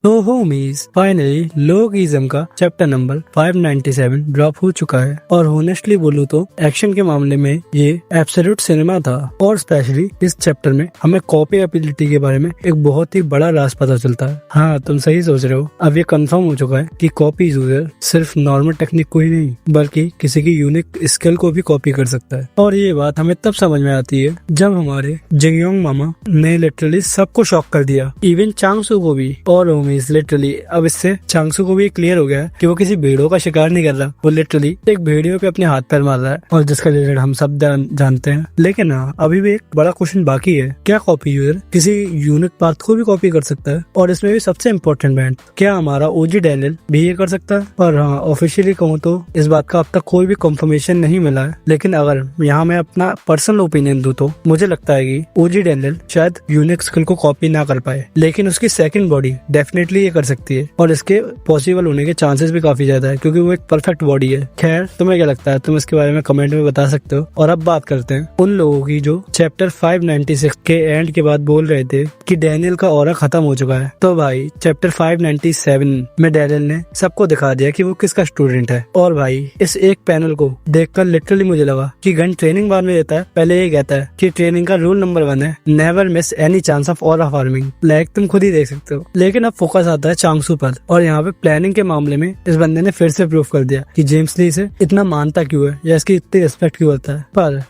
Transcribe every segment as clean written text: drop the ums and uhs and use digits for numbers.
तो homies finally लोगिज्म का chapter number 597 drop हो चुका है और होनेस्टली बोलूं तो एक्शन के मामले में ये एब्सोल्यूट सिनेमा था। और स्पेशली इस चैप्टर में हमें कॉपी एबिलिटी के बारे में एक बहुत ही बड़ा राज पता चलता है। हाँ, तुम सही सोच रहे हो, अब ये कंफर्म हो चुका है कि कॉपी यूजर सिर्फ नॉर्मल टेक्निक को ही नहीं बल्कि किसी की यूनिक स्किल को भी कॉपी कर सकता है। और ये बात हमें तब समझ में आती है जब हमारे जिंगयोंग मामा ने लिटरली सबको शॉक कर दिया, इवन चांगसू को भी। और लिटरली अब इससे चांगसू को भी क्लियर हो गया है कि वो किसी भेड़ों का शिकार नहीं कर रहा, वो लिटरली एक भेड़ियों पे अपने हाथ पैर मार रहा है और जिसका रिजल्ट हम सब जानते हैं। लेकिन हाँ, अभी भी एक बड़ा क्वेश्चन बाकी है, क्या कॉपी यूजर किसी यूनिक पाथ को भी कॉपी कर सकता है? और इसमें भी सबसे इम्पोर्टेंट पॉइंट, क्या हमारा ओजी डैनियल भी ये कर सकता है? और हाँ, ऑफिशियली कहूँ तो इस बात का अब तक कोई भी कंफर्मेशन नहीं मिला है, लेकिन अगर यहाँ मैं अपना पर्सनल ओपिनियन दूं तो मुझे लगता है कि ओजी डैनियल शायद यूनिक स्किल को कॉपी ना कर पाए, लेकिन उसकी सेकंड बॉडी डेफिनेटली ये कर सकती है और इसके पॉसिबल होने के चांसेस भी काफी ज्यादा है क्योंकि वो एक परफेक्ट बॉडी है। खैर, तुम्हें क्या लगता है? तुम इसके बारे में कमेंट में बता सकते हो। और अब बात करते हैं उन लोगों की जो चैप्टर 596 के एंड के बाद बोल रहे थे कि डैनियल का ऑरा खत्म हो चुका है। तो भाई, चैप्टर 597 में डैनियल ने सबको दिखा दिया कि वो किसका स्टूडेंट है। और भाई, इस एक पैनल को देखकर लिटरली मुझे लगा कि गन ट्रेनिंग बाद में देता है, पहले ये कहता है कि ट्रेनिंग का रूल नंबर 1 है, never miss any chance of aura farming. Like तुम खुद ही देख सकते हो। लेकिन अब फोकस आता है चांगसू पर, और यहाँ पे प्लानिंग के मामले में इस बंदे ने फिर से प्रूव कर दिया कि जेम्स ली इसे इतना मानता क्यों है या इसकी इतनी रिस्पेक्ट क्यों होता है। पर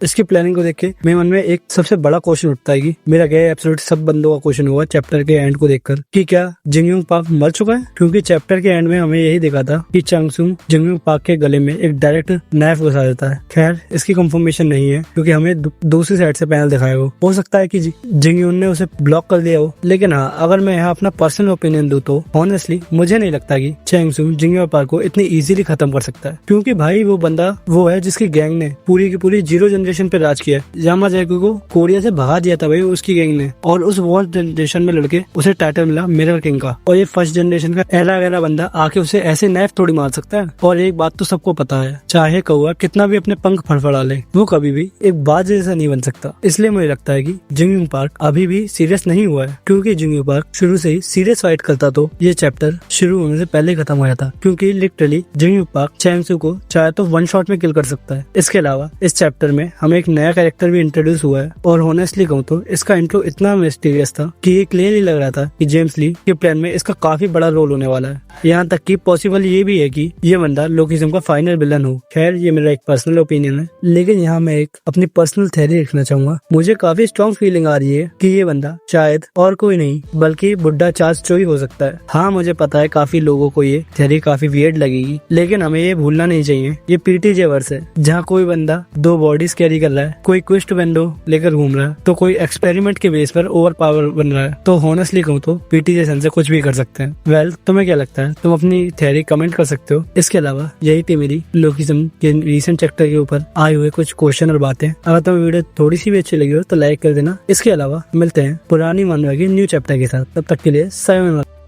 इसकी प्लानिंग को देख के मेरे मन में एक सबसे बड़ा क्वेश्चन उठता है कि मेरा क्या एब्सोल्यूट सब बंदों का क्वेश्चन हुआ चैप्टर के एंड को देखकर कि क्या जिंगयोंग पार्क मर चुका है? क्योंकि चैप्टर के एंड में हमें यही दिखा था कि चांगसू जिंगयोंग पार्क के गले में एक डायरेक्ट नाइफ घुसा देता है। खैर, इसकी कंफर्मेशन नहीं है क्योंकि हमें दूसरी साइड से पैनल दिखाया हो सकता है कि जिंगयोंग ने उसे ब्लॉक कर दिया हो। लेकिन हाँ, अगर मैं यहाँ अपना पर्सनल ओपिनियन दूं तो ऑनेस्टली मुझे नहीं लगता कि चांगसू जिंगयोंग पार्क को इतनी इजीली खत्म कर सकता है, क्योंकि भाई वो बंदा वो है जिसकी गैंग ने पूरी की पूरी 0 जनरेशन पे राज किया है। यामा जैको को कोरिया से भगा दिया था भाई उसकी गैंग ने, और उस वॉर जनरेशन में लड़के उसे टाइटल मिला मिरर किंग का। और ये फर्स्ट जनरेशन का एला गैला बंदा आके उसे ऐसे नाइफ थोड़ी मार सकता है। और एक बात तो सबको पता है, चाहे कौआ कितना भी अपने पंख फड़फड़ा ले, वो कभी भी एक बाज जैसा नहीं बन सकता। इसलिए मुझे लगता है कि जिंगयोंग पार्क अभी भी सीरियस नहीं हुआ है, क्योंकि जिंगयोंग पार्क शुरू से ही सीरियस फाइट करता तो ये चैप्टर शुरू होने से पहले खत्म हो जाता, क्योंकि लिटरली जिंगयोंग पार्क चांगसू को चाहे तो 1 शॉट में किल कर सकता है। इसके अलावा इस चैप्टर में हमें एक नया कैरेक्टर भी इंट्रोड्यूस हुआ है, और होनेस्टली कहूँ तो इसका इंट्रो इतना मिस्टीरियस था कि ये क्लियरली लग रहा था कि जेम्स ली के प्लान में इसका काफी बड़ा रोल होने वाला है। यहाँ तक कि पॉसिबल ये भी है कि ये बंदा लोकिज्म का फाइनल विलन हो। खैर, ये मेरा एक पर्सनल ओपिनियन है, लेकिन यहाँ मैं एक अपनी पर्सनल थ्योरी रखना चाहूंगा। मुझे काफी स्ट्रॉन्ग फीलिंग आ रही है कि ये बंदा शायद और कोई नहीं बल्कि बुड्ढा चांगसू ही हो सकता है। हाँ, मुझे पता है काफी लोगों को ये थ्योरी काफी वियर्ड लगेगी, लेकिन हमें ये भूलना नहीं चाहिए ये पीटीजे वर्स है, जहाँ कोई बंदा 2 बॉडीज कैरी कर रहा है, कोई क्विस्ट विंडो लेकर घूम रहा है, तो कोई एक्सपेरिमेंट के बेस पर ओवर पावर बन रहा है। तो होनेस्टली कहूँ तो पीटीजे सन से कुछ भी कर सकते हैं। वेल, तुम्हें क्या लगता है? तुम अपनी थ्योरी कमेंट कर सकते हो। इसके अलावा यही थी मेरी लोकिज्म के रीसेंट चैप्टर के ऊपर आए हुए कुछ क्वेश्चन और बातें। अगर तुम्हें वीडियो थोड़ी सी भी अच्छी लगी हो तो लाइक कर देना। इसके अलावा मिलते हैं पुरानी मानवा के न्यू चैप्टर के साथ, तब तक के लिए सायोनारा।